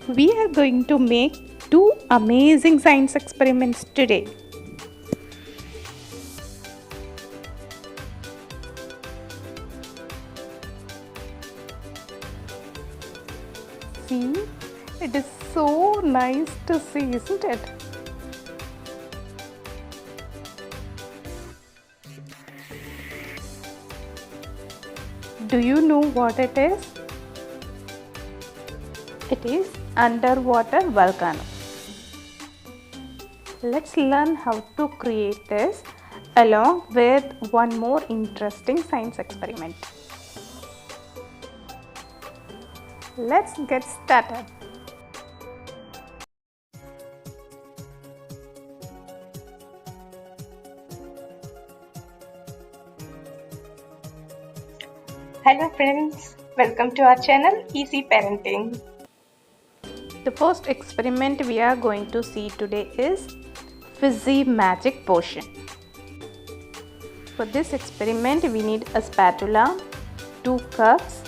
We are going to make two amazing science experiments today. See, it is so nice to see, isn't it? Do you know what it is? It is underwater volcano. Let's learn how to create this along with one more interesting science experiment. Let's get started. Hello friends, welcome to our channel Easy Parenting. The first experiment we are going to see today is Fizzy magic potion. For this experiment we need a spatula, 2 cups,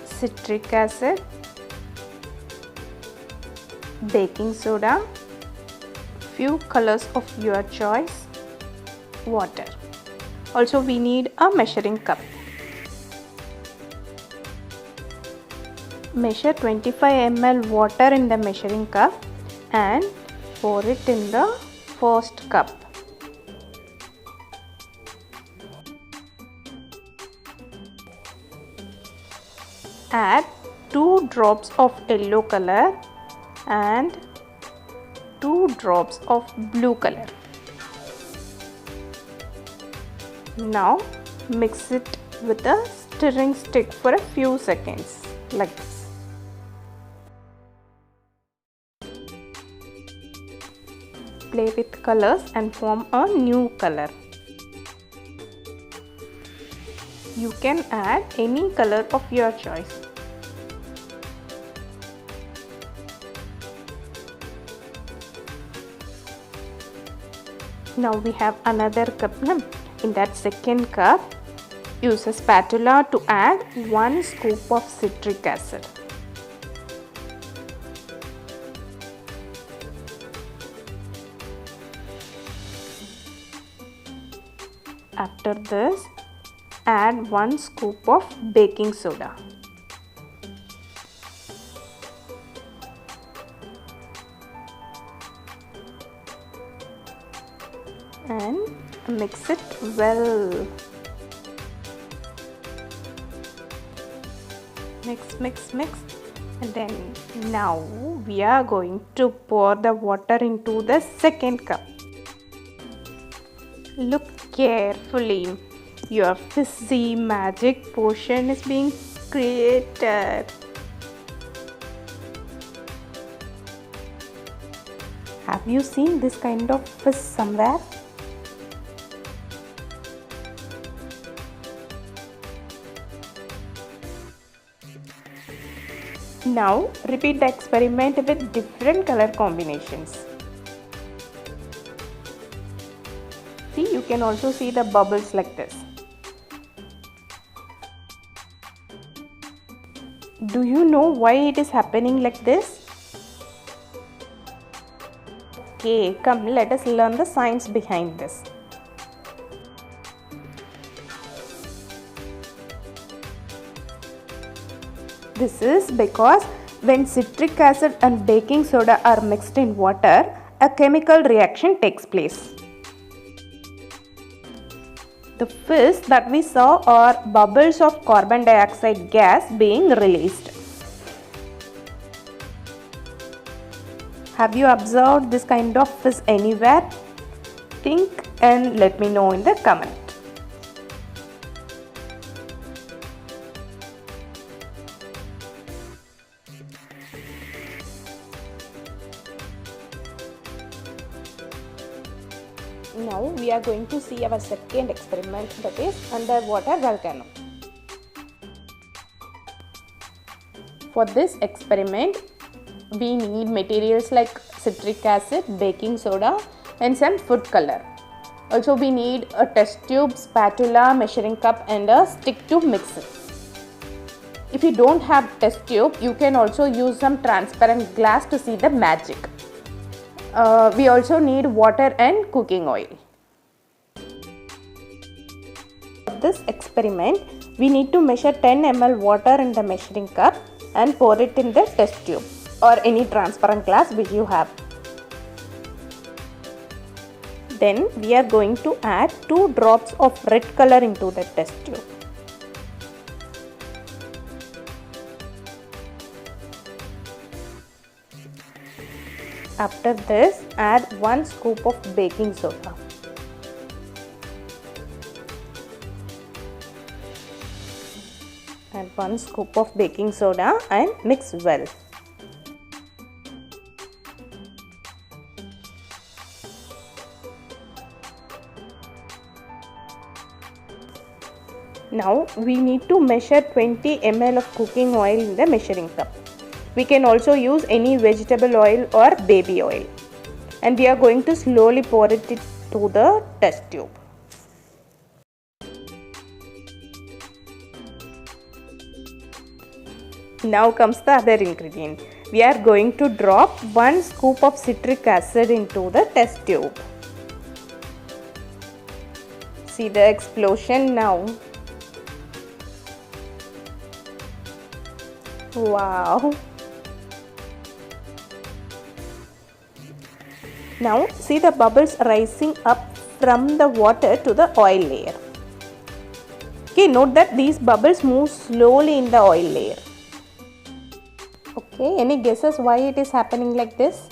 citric acid, baking soda, few colors of your choice, water. Also we need a measuring cup. Measure 25 ml water in the measuring cup and pour it in the first cup. Add 2 drops of yellow color and 2 drops of blue color. Now mix it with a stirring stick for a few seconds like this. Play with colors and form a new color. You can add any color of your choice. Now we have another cup. In that second cup, use a spatula to add 1 scoop of citric acid. After this, add 1 scoop of baking soda. And mix it well. Mix. And then now we are going to pour the water into the second cup. Look carefully. Your fizzy magic potion is being created. Have you seen this kind of fizz somewhere? Now repeat the experiment with different color combinations. See, you can also see the bubbles like this. Do you know why it is happening like this? Okay, come, let us learn the science behind this. This is because when citric acid and baking soda are mixed in water, a chemical reaction takes place. The fizz that we saw are bubbles of carbon dioxide gas being released. Have you observed this kind of fizz anywhere? Think and let me know in the comment. Now we are going to see our second experiment, that is underwater volcano. For this experiment, we need materials like citric acid, baking soda and some food color. Also we need a test tube, spatula, measuring cup and a stick to mix it. if you don't have test tube, you can also use some transparent glass to see the magic. We also need water and cooking oil. For this experiment, we need to measure 10 ml water in the measuring cup and pour it in the test tube or any transparent glass which you have. Then we are going to add 2 drops of red color into the test tube. After this, add 1 scoop of baking soda. Add 1 scoop of baking soda and mix well. Now we need to measure 20 ml of cooking oil in the measuring cup. We can also use any vegetable oil or baby oil. And we are going to slowly pour it into the test tube. Now comes the other ingredient. We are going to drop 1 scoop of citric acid into the test tube. See the explosion now. Wow! Now see the bubbles rising up from the water to the oil layer. Okay, note that these bubbles move slowly in the oil layer. Okay, any guesses why it is happening like this?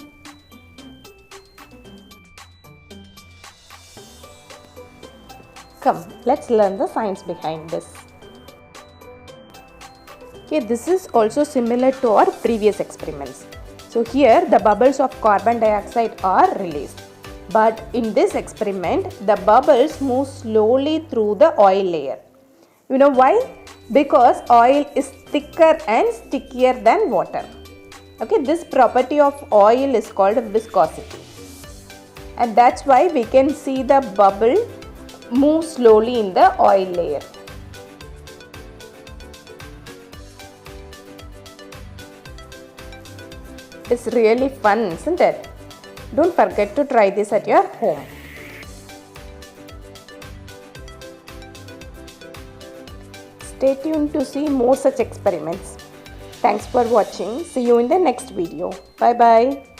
Come, let's learn the science behind this. Okay, this is also similar to our previous experiments. So here the bubbles of carbon dioxide are released. But in this experiment, the bubbles move slowly through the oil layer. You know why? Because oil is thicker and stickier than water. Okay, this property of oil is called viscosity. And that's why we can see the bubble move slowly in the oil layer. It's really fun, isn't it? Don't forget to try this at your home. Stay tuned to see more such experiments. Thanks for watching. See you in the next video. Bye bye.